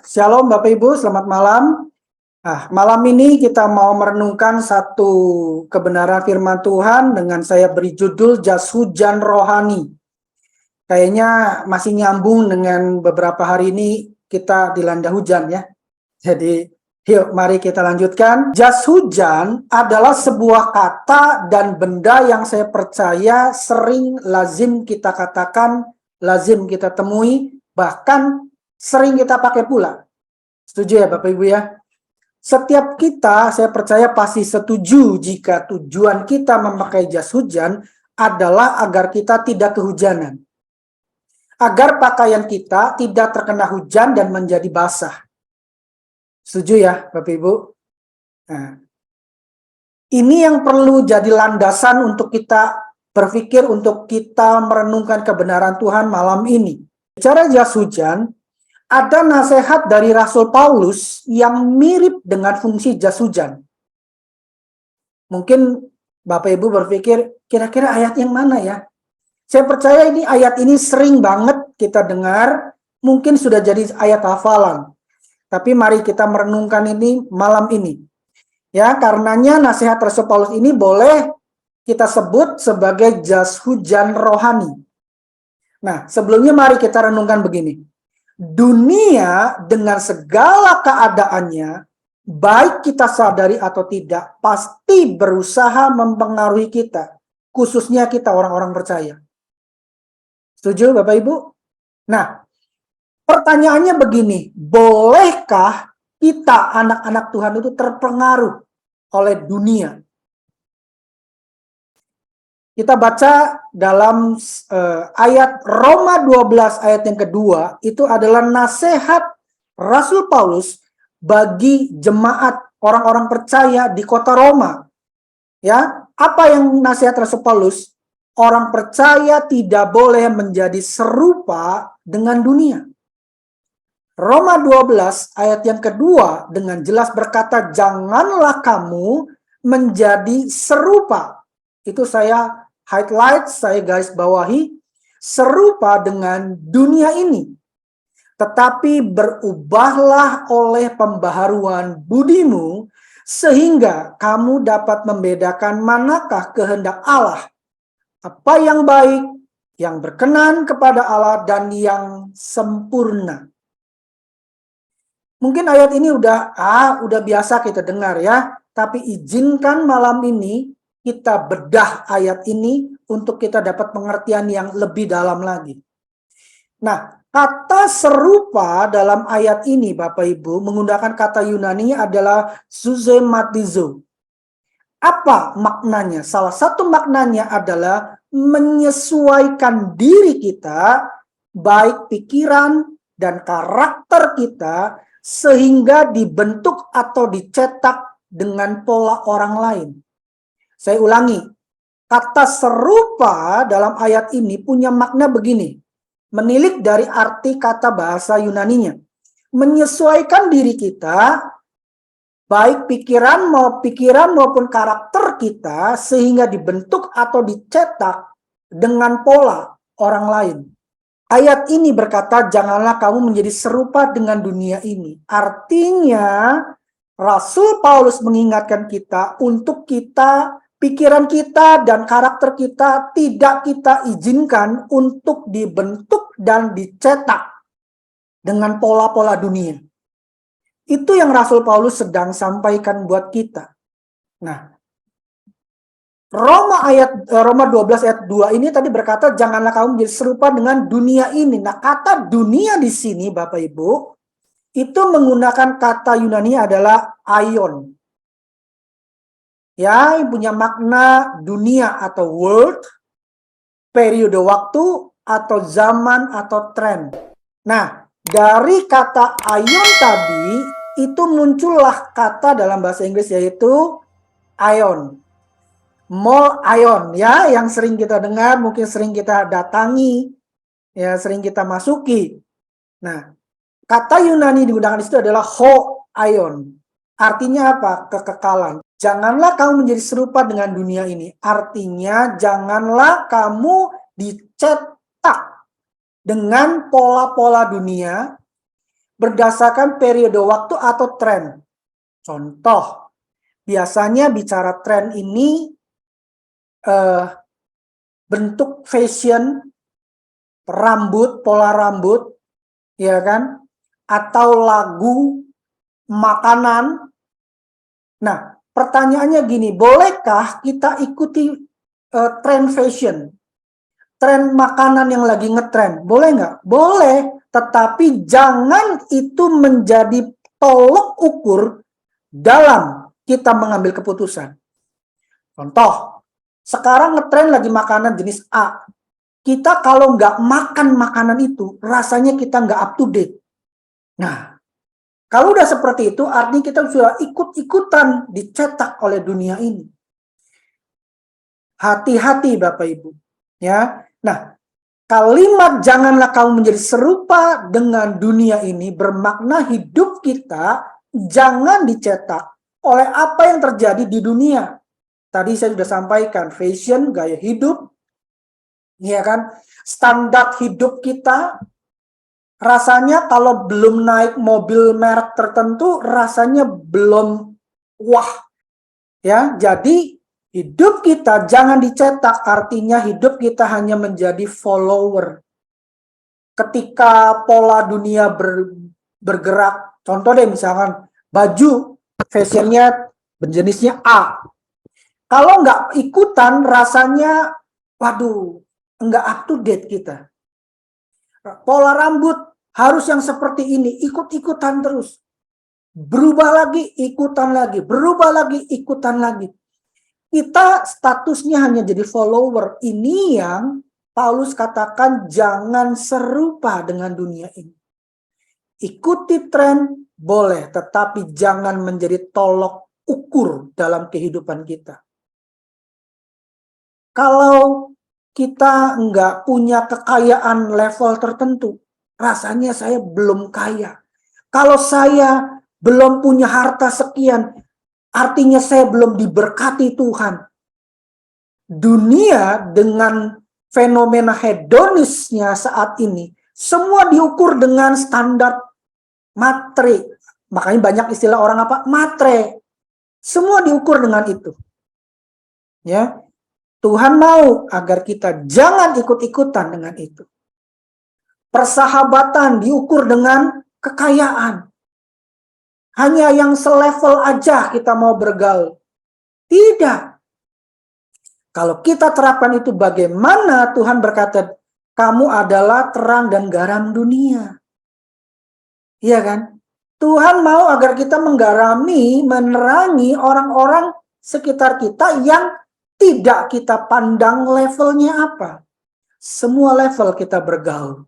Shalom Bapak Ibu, selamat malam. Malam ini kita mau merenungkan satu kebenaran firman Tuhan dengan saya beri judul Jas Hujan Rohani. Kayaknya masih nyambung dengan beberapa hari ini kita dilanda hujan ya. Jadi yuk mari kita lanjutkan. Jas hujan adalah sebuah kata dan benda yang saya percaya sering lazim kita katakan, lazim kita temui, bahkan sering kita pakai pula. Setuju ya Bapak Ibu ya? Setiap kita, saya percaya pasti setuju jika tujuan kita memakai jas hujan adalah agar kita tidak kehujanan. Agar pakaian kita tidak terkena hujan dan menjadi basah. Setuju ya Bapak Ibu? Nah, ini yang perlu jadi landasan untuk kita berpikir, untuk kita merenungkan kebenaran Tuhan malam ini. Bicara jas hujan, ada nasihat dari Rasul Paulus yang mirip dengan fungsi jas hujan. Mungkin Bapak Ibu berpikir, kira-kira ayat yang mana ya? Saya percaya ini ayat ini sering banget kita dengar, mungkin sudah jadi ayat hafalan. Tapi mari kita merenungkan ini malam ini. Ya, karenanya nasihat Rasul Paulus ini boleh kita sebut sebagai jas hujan rohani. Nah, sebelumnya mari kita renungkan begini. Dunia dengan segala keadaannya, baik kita sadari atau tidak, pasti berusaha mempengaruhi kita. Khususnya kita orang-orang percaya. Setuju Bapak Ibu? Nah, pertanyaannya begini, bolehkah kita anak-anak Tuhan itu terpengaruh oleh dunia? Kita baca dalam ayat Roma 12 ayat yang kedua, itu adalah nasihat Rasul Paulus bagi jemaat orang-orang percaya di kota Roma. Ya, apa yang nasihat Rasul Paulus? Orang percaya tidak boleh menjadi serupa dengan dunia. Roma 12 ayat yang kedua dengan jelas berkata, janganlah kamu menjadi serupa. Itu saya highlight, saya garis bawahi, serupa dengan dunia ini. Tetapi berubahlah oleh pembaharuan budimu, sehingga kamu dapat membedakan manakah kehendak Allah, apa yang baik, yang berkenan kepada Allah, dan yang sempurna. Mungkin ayat ini udah biasa kita dengar ya, tapi izinkan malam ini kita bedah ayat ini untuk kita dapat pengertian yang lebih dalam lagi. Nah, kata serupa dalam ayat ini Bapak Ibu menggunakan kata Yunani adalah zuzematizo. Apa maknanya? Salah satu maknanya adalah menyesuaikan diri kita, baik pikiran dan karakter kita, sehingga dibentuk atau dicetak dengan pola orang lain. Saya ulangi, kata serupa dalam ayat ini punya makna begini, menilik dari arti kata bahasa Yunaninya. Menyesuaikan diri kita, baik pikiran maupun karakter kita, sehingga dibentuk atau dicetak dengan pola orang lain. Ayat ini berkata, janganlah kamu menjadi serupa dengan dunia ini. Artinya, Rasul Paulus mengingatkan kita untuk kita, pikiran kita dan karakter kita tidak kita izinkan untuk dibentuk dan dicetak dengan pola-pola dunia. Itu yang Rasul Paulus sedang sampaikan buat kita. Nah, Roma 12 ayat 2 ini tadi berkata janganlah kamu menjadi serupa dengan dunia ini. Nah, kata dunia di sini Bapak Ibu itu menggunakan kata Yunani adalah aion. Ya, yang punya makna dunia atau world, periode waktu atau zaman atau tren. Nah, dari kata aion tadi itu muncullah kata dalam bahasa Inggris yaitu ion. Mall ion ya, yang sering kita dengar, mungkin sering kita datangi, ya sering kita masuki. Nah, kata Yunani digunakan di situ adalah ho ion. Artinya apa? Kekekalan. Janganlah kamu menjadi serupa dengan dunia ini. Artinya janganlah kamu dicetak dengan pola-pola dunia, berdasarkan periode waktu atau tren. Contoh, biasanya bicara tren ini bentuk fashion, rambut, pola rambut, ya kan? Atau lagu, makanan. Nah, pertanyaannya gini, bolehkah kita ikuti tren fashion? Tren makanan yang lagi ngetren, boleh nggak? Boleh, tetapi jangan itu menjadi tolok ukur dalam kita mengambil keputusan. Contoh, sekarang ngetren lagi makanan jenis A. Kita kalau nggak makan makanan itu, rasanya kita nggak up to date. Nah, kalau udah seperti itu, artinya kita sudah ikut-ikutan dicetak oleh dunia ini. Hati-hati Bapak Ibu. Ya, nah, kalimat janganlah kamu menjadi serupa dengan dunia ini bermakna hidup kita jangan dicetak oleh apa yang terjadi di dunia. Tadi saya sudah sampaikan, fashion, gaya hidup, ya kan? Standar hidup kita, rasanya kalau belum naik mobil merek tertentu, rasanya belum wah. Ya, jadi hidup kita jangan dicetak, artinya hidup kita hanya menjadi follower. Ketika pola dunia bergerak, contoh deh misalkan baju fashionnya berjenisnya A. Kalau nggak ikutan rasanya, waduh, nggak up to date kita. Pola rambut harus yang seperti ini, ikut-ikutan terus. Berubah lagi, ikutan lagi. Berubah lagi, ikutan lagi. Kita statusnya hanya jadi follower. Ini yang Paulus katakan jangan serupa dengan dunia ini. Ikuti tren boleh, tetapi jangan menjadi tolok ukur dalam kehidupan kita. Kalau kita nggak punya kekayaan level tertentu, rasanya saya belum kaya. Kalau saya belum punya harta sekian, artinya saya belum diberkati Tuhan. Dunia dengan fenomena hedonisnya saat ini, semua diukur dengan standar matre. Makanya banyak istilah orang apa? Matre. Semua diukur dengan itu. Ya, Tuhan mau agar kita jangan ikut-ikutan dengan itu. Persahabatan diukur dengan kekayaan. Hanya yang selevel aja kita mau bergaul. Tidak. Kalau kita terapkan itu, bagaimana Tuhan berkata, kamu adalah terang dan garam dunia. Iya kan? Tuhan mau agar kita menggarami, menerangi orang-orang sekitar kita yang tidak kita pandang levelnya apa. Semua level kita bergaul.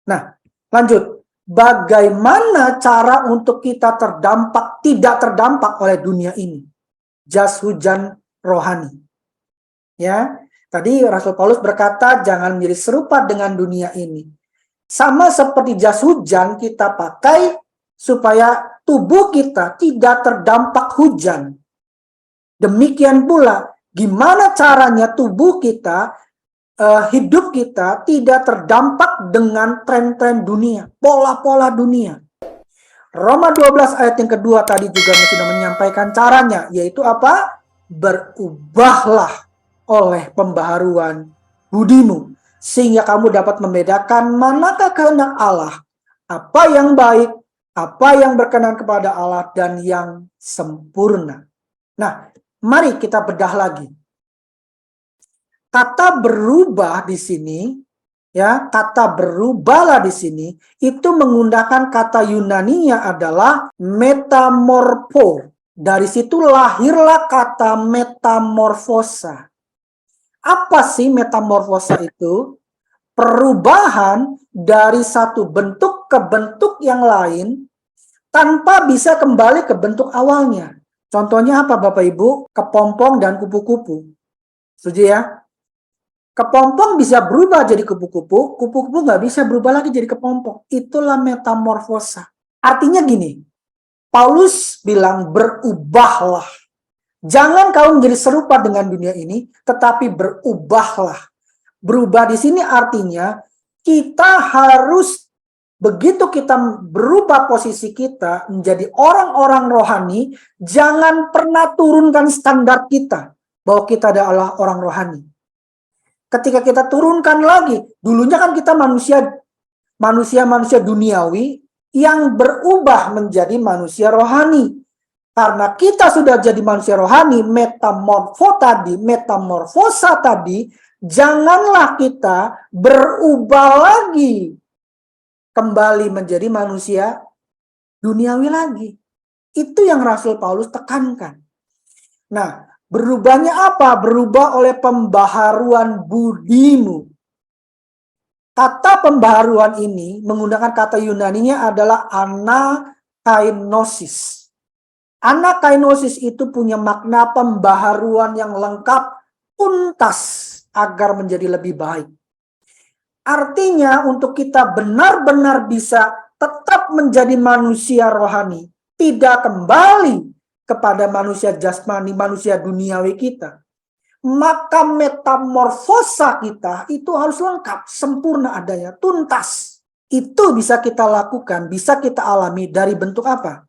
Nah, lanjut. Bagaimana cara untuk kita tidak terdampak oleh dunia ini? Jas hujan rohani. Ya, tadi Rasul Paulus berkata jangan menjadi serupa dengan dunia ini. Sama seperti jas hujan kita pakai supaya tubuh kita tidak terdampak hujan. Demikian pula gimana caranya tubuh kita, hidup kita tidak terdampak dengan tren-tren dunia, pola-pola dunia. Roma 12 ayat yang kedua tadi juga sudah menyampaikan caranya, yaitu apa? Berubahlah oleh pembaharuan budimu, sehingga kamu dapat membedakan manakah kehendak Allah, apa yang baik, apa yang berkenan kepada Allah, dan yang sempurna. Nah, mari kita bedah lagi. Kata berubah di sini, ya, kata berubahlah di sini, itu menggunakan kata Yunaninya adalah metamorpho. Dari situ lahirlah kata metamorfosa. Apa sih metamorfosa itu? Perubahan dari satu bentuk ke bentuk yang lain tanpa bisa kembali ke bentuk awalnya. Contohnya apa Bapak Ibu? Kepompong dan kupu-kupu. Setuju ya? Kepompong bisa berubah jadi kupu-kupu, kupu-kupu nggak bisa berubah lagi jadi kepompong. Itulah metamorfosa. Artinya gini, Paulus bilang berubahlah. Jangan kau menjadi serupa dengan dunia ini, tetapi berubahlah. Berubah di sini artinya kita harus begitu kita berubah posisi kita menjadi orang-orang rohani, jangan pernah turunkan standar kita bahwa kita adalah orang rohani. Ketika kita turunkan lagi, dulunya kan kita manusia duniawi yang berubah menjadi manusia rohani. Karena kita sudah jadi manusia rohani, metamorfosa tadi, janganlah kita berubah lagi kembali menjadi manusia duniawi lagi. Itu yang Rasul Paulus tekankan. Nah, berubahnya apa? Berubah oleh pembaharuan budimu. Kata pembaharuan ini menggunakan kata Yunaninya adalah anakainosis. Anakainosis itu punya makna pembaharuan yang lengkap, tuntas, agar menjadi lebih baik. Artinya untuk kita benar-benar bisa tetap menjadi manusia rohani, tidak kembali kepada manusia jasmani, manusia duniawi kita, maka metamorfosa kita itu harus lengkap, sempurna adanya, tuntas. Itu bisa kita lakukan, bisa kita alami dari bentuk apa?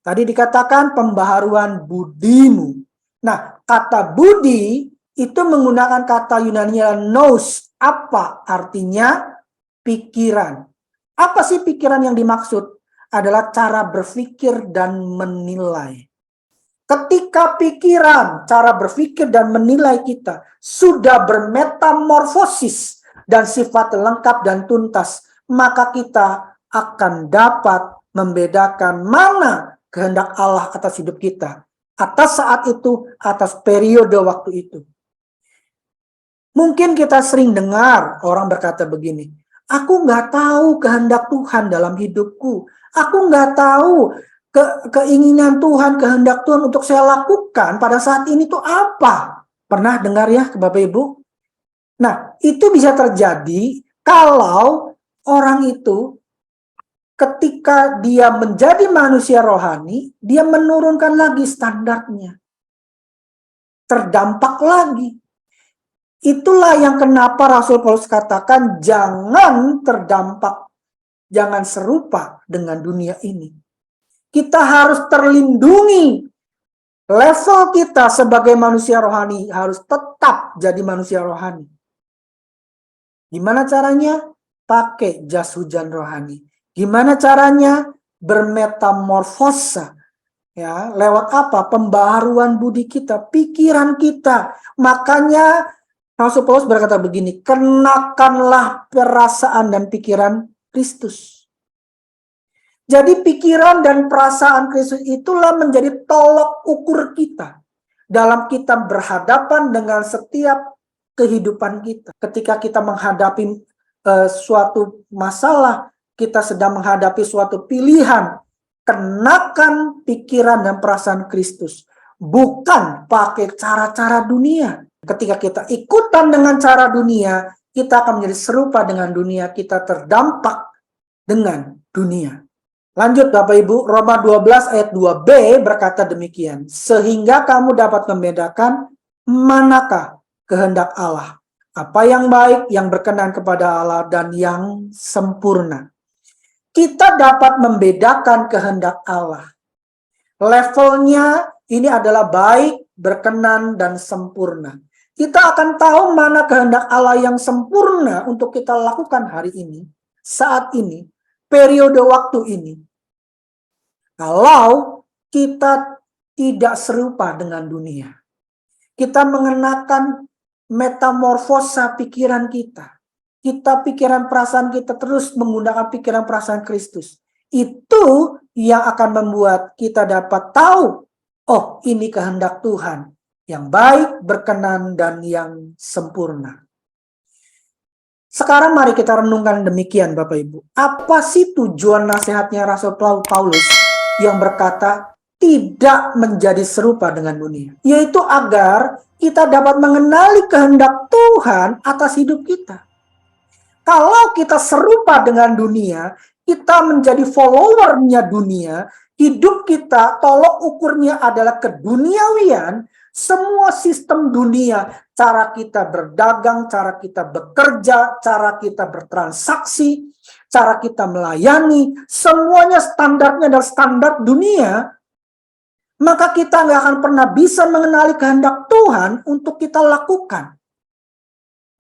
Tadi dikatakan pembaharuan budimu. Nah, kata budi itu menggunakan kata Yunani nous. Apa artinya? Pikiran. Apa sih pikiran yang dimaksud? Adalah cara berpikir dan menilai. Ketika pikiran, cara berpikir dan menilai kita sudah bermetamorfosis dan sifat lengkap dan tuntas, maka kita akan dapat membedakan mana kehendak Allah atas hidup kita, atas saat itu, atas periode waktu itu. Mungkin kita sering dengar orang berkata begini, aku nggak tahu kehendak Tuhan dalam hidupku, aku nggak tahu keinginan Tuhan, kehendak Tuhan untuk saya lakukan pada saat ini tuh apa? Pernah dengar ya Bapak Ibu? Nah, itu bisa terjadi kalau orang itu ketika dia menjadi manusia rohani, dia menurunkan lagi standarnya. Terdampak lagi. Itulah yang kenapa Rasul Paulus katakan jangan terdampak, jangan serupa dengan dunia ini. Kita harus terlindungi. Level kita sebagai manusia rohani harus tetap jadi manusia rohani. Gimana caranya? Pakai jas hujan rohani. Gimana caranya? Bermetamorfosa. Ya, lewat apa? Pembaharuan budi kita, pikiran kita. Makanya Rasul Paulus berkata begini, kenakanlah perasaan dan pikiran Kristus. Jadi pikiran dan perasaan Kristus itulah menjadi tolok ukur kita dalam kita berhadapan dengan setiap kehidupan kita. Ketika kita menghadapi suatu masalah, kita sedang menghadapi suatu pilihan, kenakan pikiran dan perasaan Kristus. Bukan pakai cara-cara dunia. Ketika kita ikutan dengan cara dunia, kita akan menjadi serupa dengan dunia, kita terdampak dengan dunia. Lanjut Bapak Ibu, Roma 12 ayat 2b berkata demikian. Sehingga kamu dapat membedakan manakah kehendak Allah. Apa yang baik, yang berkenan kepada Allah, dan yang sempurna. Kita dapat membedakan kehendak Allah. Levelnya ini adalah baik, berkenan, dan sempurna. Kita akan tahu mana kehendak Allah yang sempurna untuk kita lakukan hari ini, saat ini, periode waktu ini. Kalau kita tidak serupa dengan dunia, kita mengenakan metamorfosa pikiran kita. Pikiran perasaan kita terus menggunakan pikiran perasaan Kristus. Itu yang akan membuat kita dapat tahu, oh ini kehendak Tuhan yang baik, berkenan, dan yang sempurna. Sekarang mari kita renungkan demikian Bapak Ibu. Apa sih tujuan nasihatnya Rasul Paulus yang berkata tidak menjadi serupa dengan dunia? Yaitu agar kita dapat mengenali kehendak Tuhan atas hidup kita. Kalau kita serupa dengan dunia, kita menjadi followernya dunia, hidup kita tolok ukurnya adalah keduniawian, semua sistem dunia, cara kita berdagang, cara kita bekerja, cara kita bertransaksi, cara kita melayani, semuanya standarnya adalah standar dunia, maka kita nggak akan pernah bisa mengenali kehendak Tuhan untuk kita lakukan.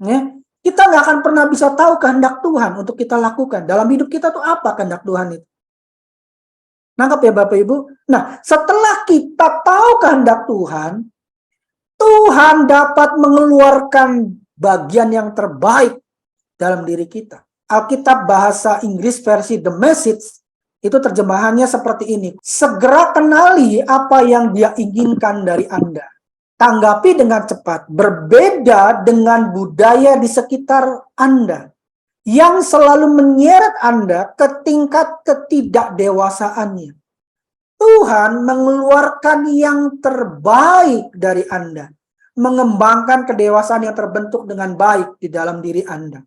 Ya, kita nggak akan pernah bisa tahu kehendak Tuhan untuk kita lakukan. Dalam hidup kita tuh apa kehendak Tuhan itu? Nangkap ya Bapak Ibu? Nah, setelah kita tahu kehendak Tuhan, Tuhan dapat mengeluarkan bagian yang terbaik dalam diri kita. Alkitab bahasa Inggris versi The Message itu terjemahannya seperti ini. Segera kenali apa yang Dia inginkan dari Anda. Tanggapi dengan cepat. Berbeda dengan budaya di sekitar Anda yang selalu menyeret Anda ke tingkat ketidakdewasaannya. Tuhan mengeluarkan yang terbaik dari Anda. Mengembangkan kedewasaan yang terbentuk dengan baik di dalam diri Anda.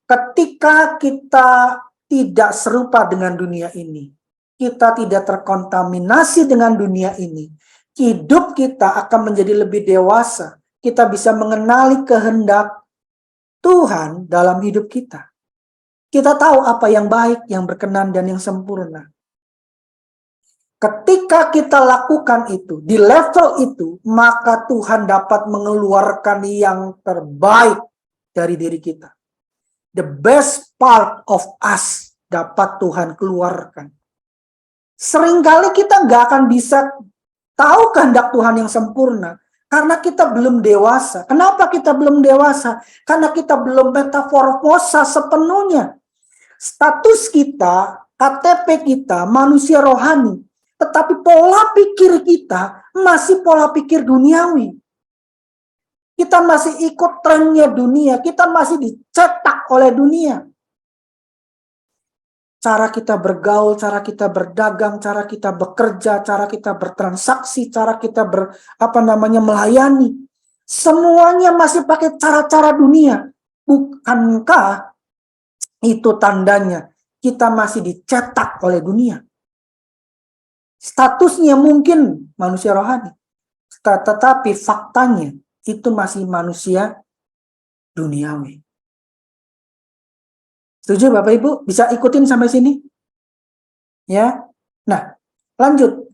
Ketika kita tidak serupa dengan dunia ini, kita tidak terkontaminasi dengan dunia ini, hidup kita akan menjadi lebih dewasa. Kita bisa mengenali kehendak Tuhan dalam hidup kita. Kita tahu apa yang baik, yang berkenan, dan yang sempurna. Ketika kita lakukan itu, di level itu, maka Tuhan dapat mengeluarkan yang terbaik dari diri kita. The best part of us dapat Tuhan keluarkan. Seringkali kita nggak akan bisa tahu kehendak Tuhan yang sempurna karena kita belum dewasa. Kenapa kita belum dewasa? Karena kita belum metamorfosa sepenuhnya. Status kita, KTP kita, manusia rohani. Tetapi pola pikir kita masih pola pikir duniawi. Kita masih ikut trennya dunia. Kita masih dicetak oleh dunia. Cara kita bergaul, cara kita berdagang, cara kita bekerja, cara kita bertransaksi, cara kita melayani. Semuanya masih pakai cara-cara dunia. Bukankah itu tandanya kita masih dicetak oleh dunia? Statusnya mungkin manusia rohani. Tetapi faktanya itu masih manusia duniawi. Setuju Bapak Ibu? Bisa ikutin sampai sini? Ya. Nah, lanjut.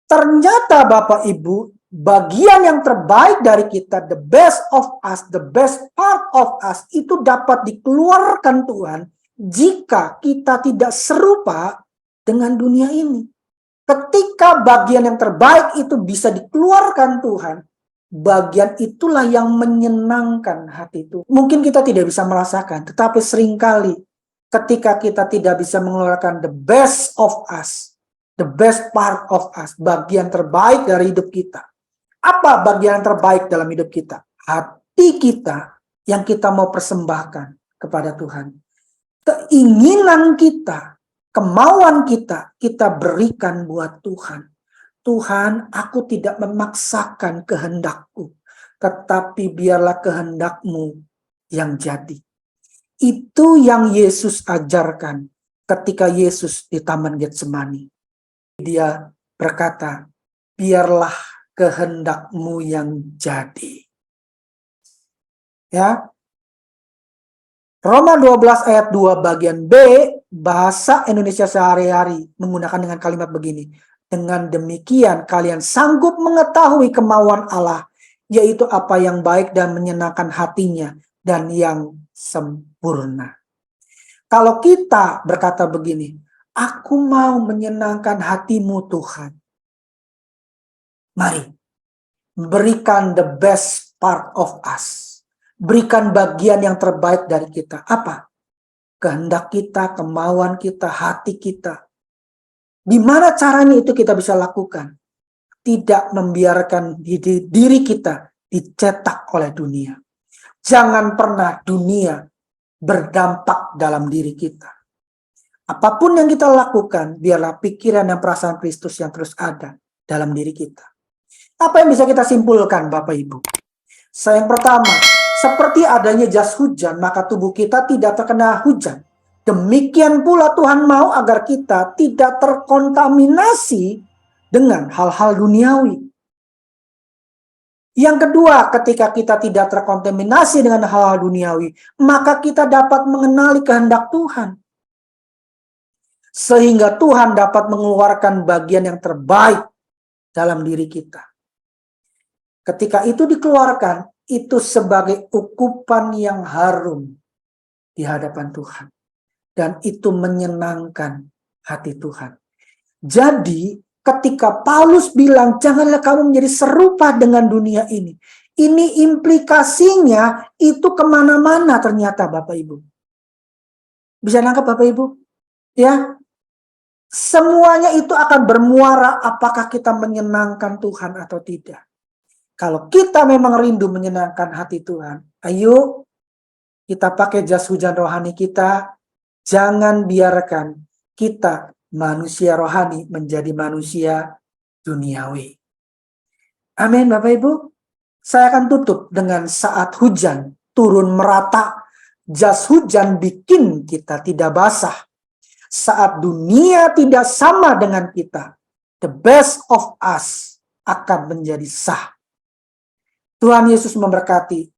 Ternyata Bapak Ibu, bagian yang terbaik dari kita, the best of us, the best part of us, itu dapat dikeluarkan Tuhan jika kita tidak serupa dengan dunia ini. Ketika bagian yang terbaik itu bisa dikeluarkan Tuhan, bagian itulah yang menyenangkan hati itu. Mungkin kita tidak bisa merasakan, tetapi seringkali ketika kita tidak bisa mengeluarkan the best of us, the best part of us, bagian terbaik dari hidup kita. Apa bagian terbaik dalam hidup kita? Hati kita yang kita mau persembahkan kepada Tuhan. Keinginan kita, kemauan kita, kita berikan buat Tuhan. Tuhan, aku tidak memaksakan kehendakku, tetapi biarlah kehendak-Mu yang jadi. Itu yang Yesus ajarkan ketika Yesus di Taman Getsemani. Dia berkata, biarlah kehendak-Mu yang jadi. Ya. Roma 12 ayat 2 bagian B, bahasa Indonesia sehari-hari menggunakan dengan kalimat begini. Dengan demikian kalian sanggup mengetahui kemauan Allah, yaitu apa yang baik dan menyenangkan hatinya dan yang sempurna. Kalau kita berkata begini, aku mau menyenangkan hatimu Tuhan. Mari, berikan the best part of us. Berikan bagian yang terbaik dari kita. Apa? Kehendak kita, kemauan kita, hati kita. Gimana caranya itu kita bisa lakukan? Tidak membiarkan diri kita dicetak oleh dunia. Jangan pernah dunia berdampak dalam diri kita. Apapun yang kita lakukan, biarlah pikiran dan perasaan Kristus yang terus ada dalam diri kita. Apa yang bisa kita simpulkan, Bapak Ibu? Yang pertama, seperti adanya jas hujan, maka tubuh kita tidak terkena hujan. Demikian pula Tuhan mau agar kita tidak terkontaminasi dengan hal-hal duniawi. Yang kedua, ketika kita tidak terkontaminasi dengan hal-hal duniawi, maka kita dapat mengenali kehendak Tuhan. Sehingga Tuhan dapat mengeluarkan bagian yang terbaik dalam diri kita. Ketika itu dikeluarkan, itu sebagai ukupan yang harum di hadapan Tuhan. Dan itu menyenangkan hati Tuhan. Jadi, ketika Paulus bilang, janganlah kamu menjadi serupa dengan dunia ini. Ini implikasinya itu kemana-mana ternyata Bapak Ibu. Bisa nangkap Bapak Ibu? Ya, semuanya itu akan bermuara apakah kita menyenangkan Tuhan atau tidak. Kalau kita memang rindu menyenangkan hati Tuhan, ayo kita pakai jas hujan rohani kita. Jangan biarkan kita manusia rohani menjadi manusia duniawi. Amin Bapak Ibu. Saya akan tutup dengan saat hujan turun merata. Jas hujan bikin kita tidak basah. Saat dunia tidak sama dengan kita, the best of us akan menjadi sah. Tuhan Yesus memberkati.